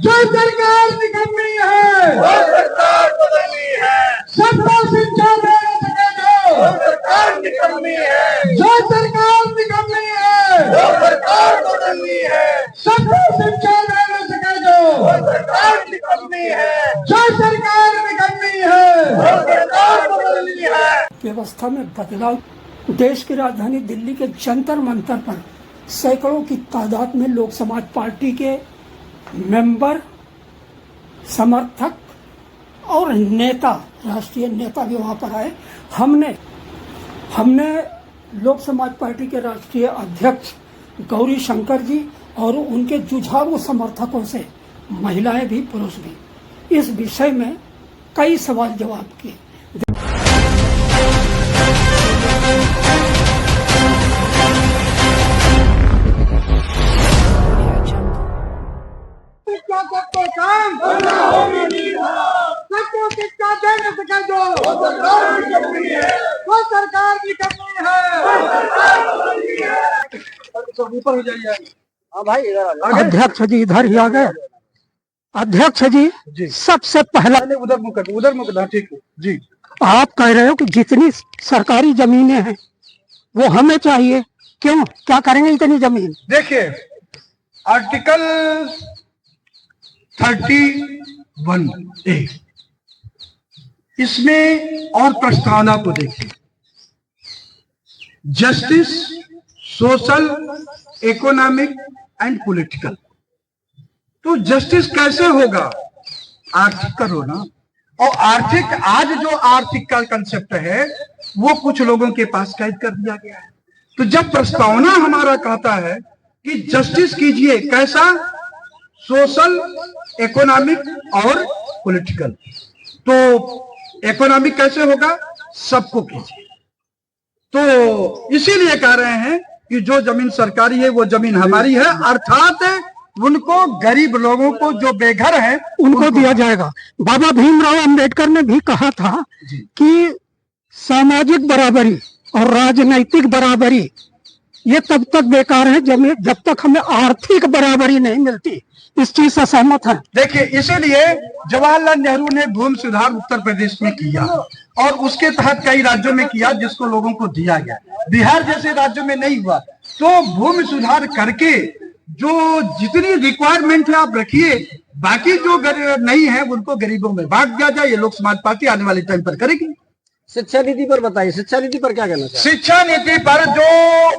जो सरकार निकलनी है वो सरकार बदलनी है, सबको शिक्षा दे सके वो सरकार निकलनी है, जो सरकार निकलनी है वो सरकार बदलनी है, सबको शिक्षा दे सके वो सरकार निकलनी है, जो सरकार निकलनी है वो सरकार बदलनी है। व्यवस्था में बदलाव। देश की राजधानी दिल्ली के जंतर मंतर पर सैकड़ों की तादाद में लोक समाज पार्टी के मेंबर, समर्थक और नेता, राष्ट्रीय नेता भी वहां पर आए। हमने लोक समाज पार्टी के राष्ट्रीय अध्यक्ष गौरी शंकर जी और उनके जुझारू समर्थकों से, महिलाएं भी पुरुष भी, इस विषय में कई सवाल जवाब किए। सबको काम सबको शिक्षा दे सके जो सरकार निकलनी है, वो सरकार निकलनी है। सब ऊपर हो जाइए। हाँ भाई इधर आ जाओ। अध्यक्ष जी इधर ही आ गए। अध्यक्ष जी, सबसे पहला उधर मुख हाँ, ठीक है जी। आप कह रहे हो कि जितनी सरकारी जमीनें हैं वो हमें चाहिए, क्यों, क्या करेंगे इतनी जमीन? देखिए, आर्टिकल 31A इसमें और प्रस्तावना को देखिए, justice, social, economic and political. तो जस्टिस कैसे होगा? आर्थिक करो ना। और आर्थिक, आज जो आर्थिक का कंसेप्ट है वो कुछ लोगों के पास कैद कर दिया गया है। तो जब प्रस्तावना हमारा कहता है कि जस्टिस कीजिए, कैसा? सोशल, इकोनॉमिक और पॉलिटिकल। तो इकोनॉमिक कैसे होगा? सबको कीजिए। तो इसीलिए कह रहे हैं कि जो जमीन सरकारी है वो जमीन हमारी है, अर्थात उनको, गरीब लोगों को जो बेघर है उनको दिया जाएगा। बाबा भीमराव अंबेडकर ने भी कहा था कि सामाजिक बराबरी और राजनैतिक बराबरी ये तब तक बेकार है जब तक हमें आर्थिक बराबरी नहीं मिलती। इस चीज से सहमत है। देखिए, इसीलिए जवाहरलाल नेहरू ने भूमि सुधार उत्तर प्रदेश में किया और उसके तहत कई राज्यों में किया जिसको लोगों को दिया गया। बिहार जैसे राज्यों में नहीं हुआ। तो भूमि सुधार करके जो जितनी रिक्वायरमेंट है आप रखिए, बाकी जो नहीं है उनको गरीबों में बांट दिया जाए। ये लोक समाज पार्टी आने वाले टाइम पर करेगी। शिक्षा नीति पर बताइए, शिक्षा नीति पर क्या कहना चाहिए? शिक्षा नीति पर जो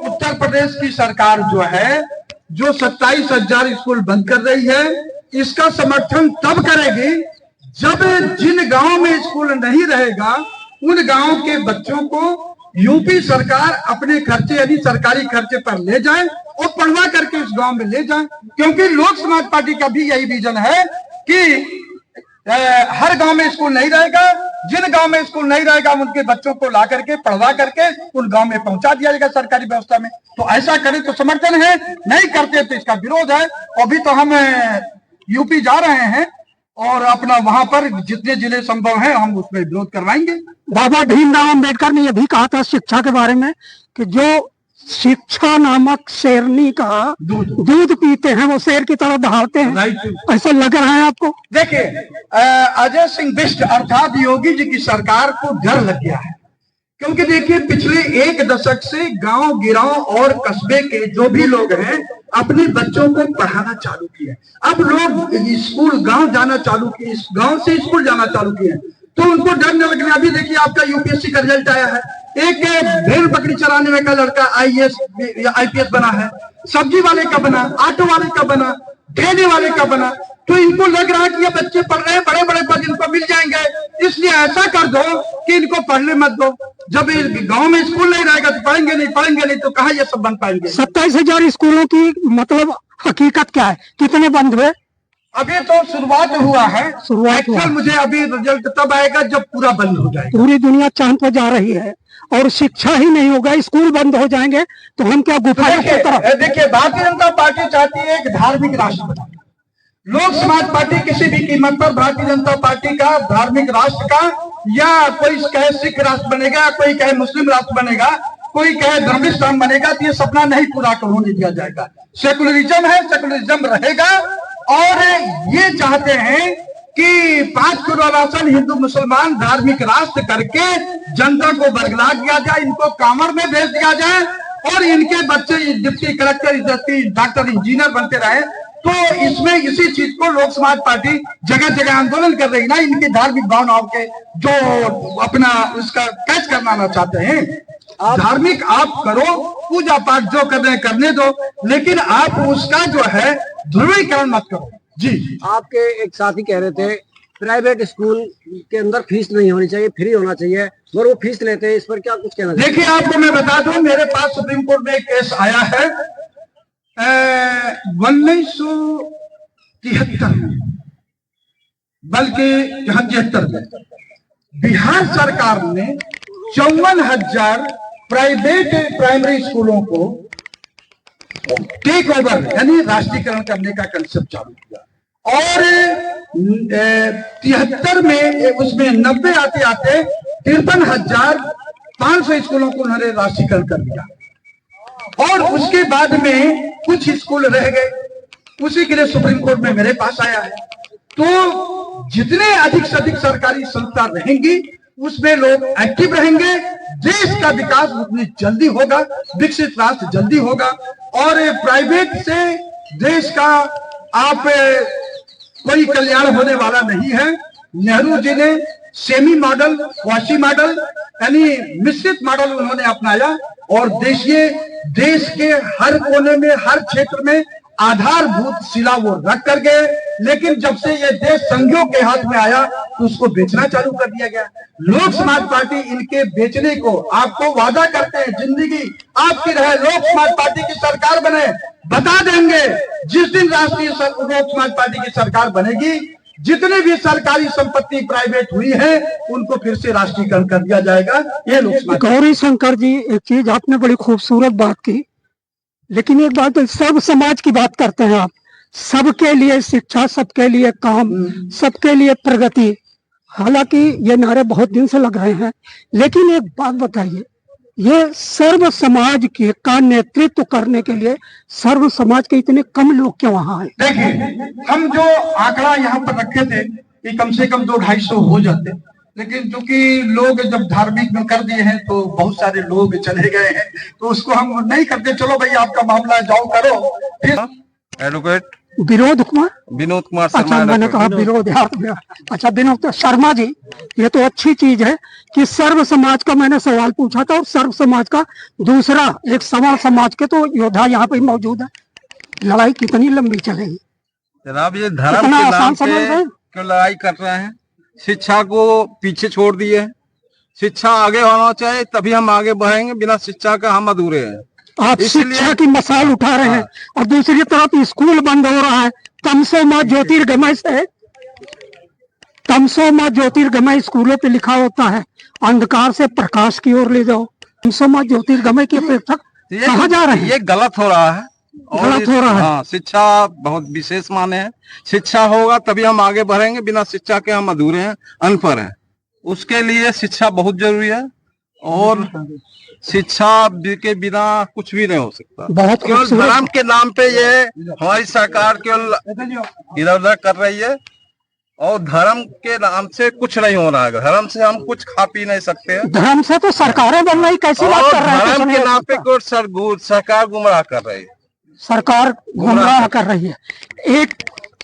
उत्तर प्रदेश की सरकार जो है, जो 27,000 स्कूल बंद कर रही है, इसका समर्थन तब करेगी जब जिन गांवों में स्कूल नहीं रहेगा उन गांवों के बच्चों को यूपी सरकार अपने खर्चे यानी सरकारी खर्चे पर ले जाए और पढ़वा करके उस गांव में ले जाए। क्योंकि लोक समाज पार्टी का भी यही विजन है कि हर गांव में स्कूल नहीं रहेगा, जिन गांव में स्कूल नहीं रहेगा उनके बच्चों को ला करके पढ़वा करके उन गांव में पहुंचा दिया जाएगा सरकारी व्यवस्था में। तो ऐसा करें तो समर्थन है, नहीं करते तो इसका विरोध है। अभी तो हम यूपी जा रहे हैं और अपना वहां पर जितने जिले संभव है हम उसमें विरोध करवाएंगे। बाबा भीमराव अंबेडकर ने यह भी कहा था शिक्षा के बारे में कि जो शिक्षा नामक शेरनी का दूध पीते हैं वो शेर की तरह दहाड़ते हैं। ऐसा लग रहा है आपको? देखिए, अजय सिंह बिष्ट अर्थात योगी जी की सरकार को डर लग गया है। क्योंकि देखिए, पिछले एक दशक से गांव गिराव और कस्बे के जो भी लोग हैं अपने बच्चों को पढ़ाना चालू किए। अब लोग स्कूल गांव जाना चालू किए, गांव से स्कूल जाना चालू किए, तो उनको डर न लगने। अभी देखिए, आपका यूपीएससी का रिजल्ट आया है, एक भेड़ बकरी चराने में का लड़का आईएएस या आईपीएस बना है, सब्जी वाले का बना, ऑटो वाले का बना, ठेले वाले का बना। तो इनको लग रहा है कि ये बच्चे पढ़ रहे हैं, बड़े बड़े पद इनको मिल जाएंगे, इसलिए ऐसा कर दो कि इनको पढ़ने मत दो। जब गांव में स्कूल नहीं रहेगा तो पढ़ेंगे नहीं तो कहाँ ये सब बन पाएंगे। 27,000 स्कूलों की मतलब हकीकत क्या है? कितने बंद हुए? अभी तो शुरुआत हुआ है। शुरुआत हुआ। मुझे अभी रिजल्ट तब आएगा जब पूरा बंद हो जाएगा। पूरी दुनिया चांद पर जा रही है और शिक्षा ही नहीं होगा, स्कूल बंद हो जाएंगे तो हम क्या गुफा की तरफ? देखिए, भारतीय जनता पार्टी चाहती है एक धार्मिक राष्ट्र बनाना। लोक समाज पार्टी किसी भी कीमत पर भारतीय जनता पार्टी का धार्मिक राष्ट्र का, या कोई कहे सिख राष्ट्र बनेगा, कोई कहे मुस्लिम राष्ट्र बनेगा, कोई कहे धर्मिस्तान बनेगा, तो ये सपना नहीं पूरा होने दिया जाएगा। सेकुलरिज्म है, सेकुलरिज्म रहेगा। और ये चाहते हैं कि 5 करोड़ राशन हिंदू मुसलमान धार्मिक राष्ट्र करके जनता को बरगला दिया जाए, इनको कांवड़ में भेज दिया जाए और इनके बच्चे डिप्टी कलेक्टर, डॉक्टर, इंजीनियर बनते रहे। तो इसमें इसी चीज को लोक समाज पार्टी जगह जगह आंदोलन कर रही ना, इनकी धार्मिक भावनाओं के जो अपना उसका कैच करना चाहते हैं। धार्मिक आप करो, पूजा पाठ जो करने हैं करने दो, लेकिन आप उसका जो है ध्रुवीकरण मत करो। जी, आपके एक साथी कह रहे थे प्राइवेट स्कूल के अंदर फीस नहीं होनी चाहिए, फ्री होना चाहिए, मगर वो फीस लेते हैं, इस पर क्या कुछ कहना चाहिए? देखिए, आपको मैं बता दूं, मेरे पास सुप्रीम कोर्ट में एक केस आया है 1973 में, बल्कि 73 में बिहार सरकार ने 54,000 प्राइवेट प्राइमरी स्कूलों को टेक ओवर यानी राष्ट्रीयकरण करने का कंसेप्ट चालू किया और 73 में उसमें 90 आते आते 53,500 स्कूलों को उन्होंने राष्ट्रीयकरण कर दिया और उसके बाद में कुछ स्कूल रह गए। उसी के लिए सुप्रीम कोर्ट में मेरे पास आया है। तो जितने अधिक से अधिक सरकारी संस्था रहेंगी उसमें लोग एक्टिव रहेंगे, देश का विकास उतनी जल्दी होगा, विकसित राष्ट्र जल्दी होगा। और प्राइवेट से देश का आप कोई कल्याण होने वाला नहीं है। नेहरू जी ने सेमी मॉडल, क्वासी मॉडल यानी मिश्रित मॉडल उन्होंने अपनाया और देश के हर कोने में, हर क्षेत्र में आधारभूत शिला वो रख कर गए। लेकिन जब से ये देश संघियों के हाथ में आया तो उसको बेचना चालू कर दिया गया। लोक समाज पार्टी इनके बेचने को आपको वादा करते हैं, जिंदगी आपकी रहे, लोक समाज पार्टी की सरकार बने, बता देंगे जिस दिन राष्ट्रीय लोक समाज पार्टी की सरकार बनेगी, जितने भी सरकारी संपत्ति प्राइवेट हुई है उनको फिर से राष्ट्रीयकरण कर दिया जाएगा। ये लोक समाज। गौरी शंकर जी, एक चीज आपने बड़ी खूबसूरत बात की, लेकिन एक बात तो सब समाज की बात करते हैं आप, सबके लिए शिक्षा, सबके लिए काम, सबके लिए प्रगति। हालांकि ये नारे बहुत दिन से लग रहे हैं, लेकिन एक बात बताइए, ये सर्व समाज का नेतृत्व करने के लिए सर्व समाज के इतने कम लोग क्यों वहां आए? देखिए, हम जो आंकड़ा यहाँ पर रखे थे कि कम से कम 200-250 हो जाते, लेकिन चूंकि लोग जब धार्मिक में कर दिए हैं तो बहुत सारे लोग चले गए हैं, तो उसको हम नहीं करते। चलो भाई, आपका मामला जाओ करो। फिर एडवोकेट विनोद कुमार शर्मा। अच्छा, मैंने कहा विरोध याद गया। अच्छा, विनोद शर्मा जी, ये तो अच्छी चीज है कि सर्व समाज का मैंने सवाल पूछा था और सर्व समाज का दूसरा एक सवर्ण समाज के तो योद्धा यहाँ पे मौजूद है। लड़ाई कितनी लंबी चलेगी जनाब? ये धर्म के नाम पे क्यों लड़ाई कर रहे हैं? शिक्षा को पीछे छोड़ दिए, शिक्षा आगे होना चाहिए तभी हम आगे बढ़ेंगे, बिना शिक्षा का हम अधूरे हैं। आप शिक्षा की मसाल उठा रहे हैं और दूसरी तरफ स्कूल बंद हो रहा है। तमसो मां ज्योतिर्गमय से, तमसो मां ज्योतिर्गमय स्कूलों पे लिखा होता है, अंधकार से प्रकाश की ओर ले जाओ। तमसो मां ज्योतिर्गमय की अपेक्षा कहाँ जा रहे हैं? ये गलत हो रहा है, गलत हो रहा है। हाँ, शिक्षा बहुत विशेष माने है। शिक्षा होगा तभी हम आगे बढ़ेंगे, बिना शिक्षा के हम अधूरे हैं, अनपढ़ हैं। उसके लिए शिक्षा बहुत जरूरी है और शिक्षा के बिना कुछ भी नहीं हो सकता। बहुत केवल धर्म के नाम पे ये हमारी सरकार केवल इधर उधर कर रही है और धर्म के नाम से कुछ नहीं हो रहा है। धर्म से हम कुछ खा पी नहीं सकते हैं। धर्म से तो सरकारें बन रही, कैसी बात कर रहे हैं? धर्म के नाम पे केवल सरकार गुमराह कर रही है। सरकार गुमराह कर रही है। एक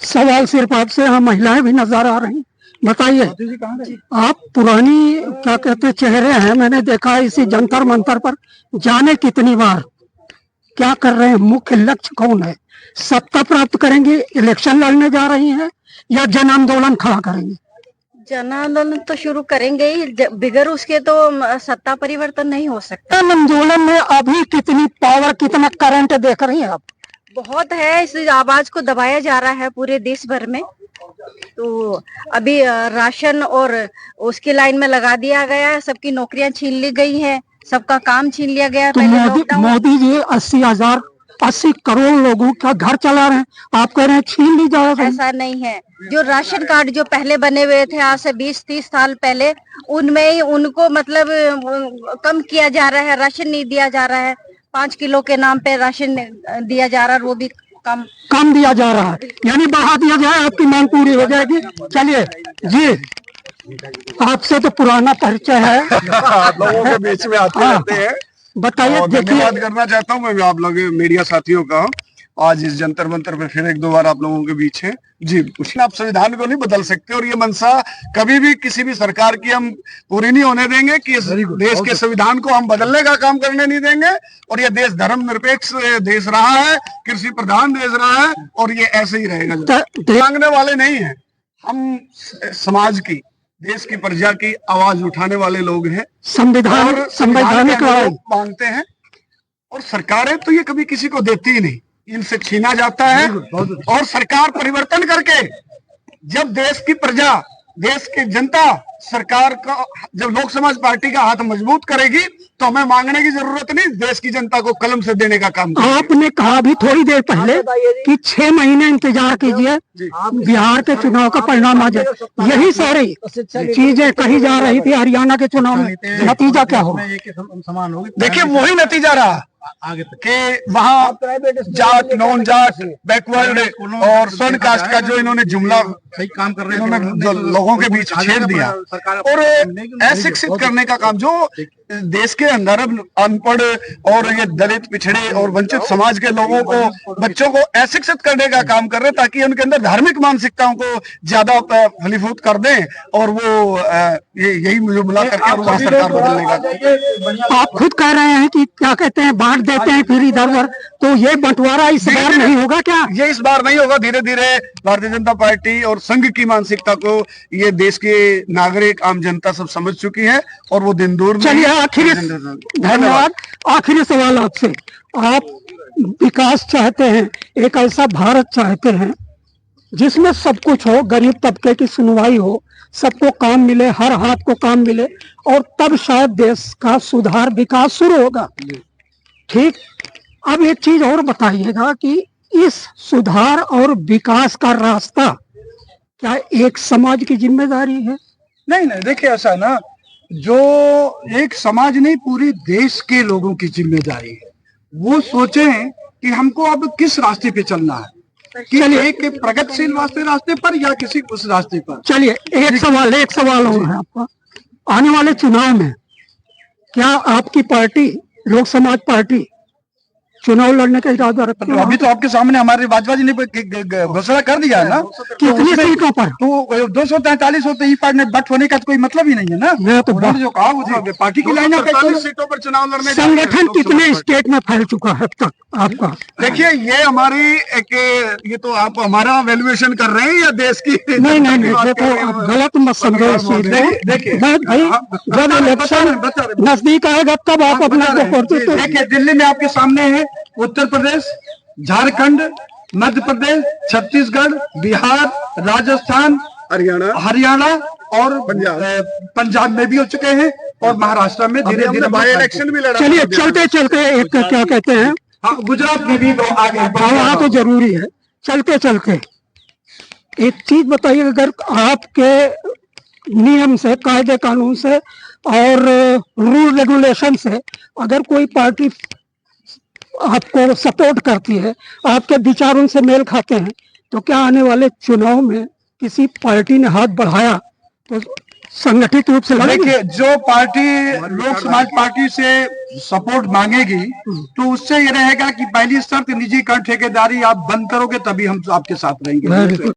सवाल सिर्फ आपसे, यहाँ महिलाएं भी नजर आ रही, बताइए, आप पुरानी क्या कहते चेहरे हैं, मैंने देखा है इसी जंतर मंतर पर जाने कितनी बार, क्या कर रहे हैं? मुख्य लक्ष्य कौन है? सत्ता प्राप्त करेंगे, इलेक्शन लड़ने जा रही हैं या जन आंदोलन खड़ा करेंगे? जन आंदोलन तो शुरू करेंगे ही, बिगर उसके तो सत्ता परिवर्तन नहीं हो सकता। जन आंदोलन में अभी कितनी पावर, कितना करंट देख रही हैं आप? बहुत है, इस आवाज को दबाया जा रहा है पूरे देश भर में। तो अभी राशन और उसकी लाइन में लगा दिया गया है, सबकी नौकरियां छीन ली गई हैं, सबका काम छीन लिया गया है। तो मोदी जी 80 करोड़ लोगों का घर चला रहे हैं, आप कह रहे हैं छीन ली जा रहा है? ऐसा नहीं है। जो राशन कार्ड जो पहले बने हुए थे आज से 20-30 साल पहले, उनमें ही उनको मतलब कम किया जा रहा है, राशन नहीं दिया जा रहा है। 5 किलो के नाम पे राशन दिया जा रहा है, वो भी कम दिया जा रहा है, यानी बढ़ा दिया जाए, आपकी मांग पूरी हो जाएगी। चलिए जी, आपसे तो पुराना परिचय है, आप लोगों के बीच में आते रहते हैं। बताइए। और देखिए, धन्यवाद करना चाहता हूँ मैं आप लोग मीडिया साथियों का, आज इस जंतर मंतर पे फिर एक दो बार आप लोगों के बीच है जी। कुछ आप संविधान को नहीं बदल सकते, और ये मनसा कभी भी किसी भी सरकार की हम पूरी नहीं होने देंगे कि इस देश के संविधान को हम बदलने का काम करने नहीं देंगे। और ये देश धर्मनिरपेक्ष देश रहा है, कृषि प्रधान देश रहा है, और ये ऐसे ही रहेगा। मांगने वाले नहीं है हम, समाज की, देश की प्रजा की आवाज उठाने वाले लोग हैं, संवैधानिक मांगते हैं। और सरकारें तो ये कभी किसी को देती ही नहीं, इनसे छीना जाता है। और सरकार परिवर्तन करके जब देश की प्रजा, देश की जनता सरकार का, जब लोक समाज पार्टी का हाथ मजबूत करेगी तो हमें मांगने की जरूरत नहीं, देश की जनता को कलम से देने का काम करेगी। आपने कहा अभी थोड़ी देर पहले कि 6 महीने इंतजार कीजिए, बिहार के चुनाव का परिणाम आ जाए। यही सारी चीजें कही जा रही थी हरियाणा के चुनाव में, नतीजा क्या हो? देखिए वही नतीजा रहा कि वहाँ जाट, नॉन जाट, बैकवर्ड और स्वर्ण कास्ट का जो इन्होंने जुमला सही काम कर रहे हैं, इन्होंने जो लोगों के बीच छेड़ दिया, और अशिक्षित करने का काम, जो देश के अंदर अनपढ़ और ये दलित, पिछड़े और वंचित समाज के लोगों को, बच्चों को अशिक्षित करने का काम कर रहे, ताकि उनके अंदर धार्मिक मानसिकताओं को ज्यादा फलीभूत कर दें, और वो यही जुमला करके वहाँ सरकार बदलने का। आप खुद कह रहे हैं कि क्या कहते हैं, बांट देते हैं फिर इधर उधर, तो ये बंटवारा इस बार नहीं होगा क्या? ये इस बार नहीं होगा। धीरे धीरे भारतीय जनता पार्टी और संघ की मानसिकता को ये देश के नागरिक, आम जनता सब समझ चुकी है, और वो दिन दूर नहीं। चलिए, आखिरी धन्यवाद। आखिरी सवाल आपसे, आप विकास चाहते हैं, एक ऐसा भारत चाहते हैं जिसमें सब कुछ हो, गरीब तबके की सुनवाई हो, सबको काम मिले, हर हाथ को काम मिले, और तब शायद देश का सुधार, विकास शुरू होगा। ठीक, अब एक चीज और बताइएगा कि इस सुधार और विकास का रास्ता क्या एक समाज की जिम्मेदारी है? नहीं, देखिए ऐसा है ना, जो एक समाज नहीं, पूरी देश के लोगों की जिम्मेदारी है। वो सोचें कि हमको अब किस रास्ते पे चलना है, कि एक प्रगतिशील रास्ते पर या किसी उस रास्ते पर। चलिए, एक सवाल और है आपका, आने वाले चुनाव में क्या आपकी पार्टी, लोक समाज पार्टी, चुनाव लड़ने का इरादा रखती है? अभी तो आपके सामने हमारे भाजपा जी ने घोषणा कर दिया है ना, कितनी सीटों पर? तो 243 होते ही पार्टी बट होने का तो कोई मतलब ही नहीं है ना। मैं तो उन्होंने जो कहा वो तो पार्टी की लाइन है। 243 सीटों पर चुनाव लड़ने, संगठन कितने स्टेट में फैल चुका है अब तक आपका? देखिए, ये हमारी ये तो आप हमारा वैल्यूएशन कर रहे हैं या देश की? नहीं, देखो आप गलत मत समझो इस चीज को। देखिए भाई, जब इलेक्शन नजदीक आएगा तब आप अपना देखिए, दिल्ली में आपके सामने है उत्तर प्रदेश, झारखंड, मध्य प्रदेश, छत्तीसगढ़, बिहार, राजस्थान, हरियाणा और पंजाब में भी हो चुके हैं, और महाराष्ट्र में धीरे धीरे बाई इलेक्शन भी लड़ा। चलिए, चलते एक क्या कहते हैं, हाँ, गुजरात में भी आगे वहाँ तो जरूरी है। चलते एक चीज बताइए, अगर आपके नियम से, कायदे कानून से और रूल रेगुलेशन से अगर कोई पार्टी आपको सपोर्ट करती है, आपके विचारों से मेल खाते हैं, तो क्या आने वाले चुनाव में किसी पार्टी ने हाथ बढ़ाया तो संगठित रूप से लड़ेंगे? देखिए, जो पार्टी लोक समाज पार्टी से सपोर्ट मांगेगी तो उससे ये रहेगा कि पहली शर्त निजीकरण, ठेकेदारी आप बंद करोगे तभी हम आपके साथ रहेंगे।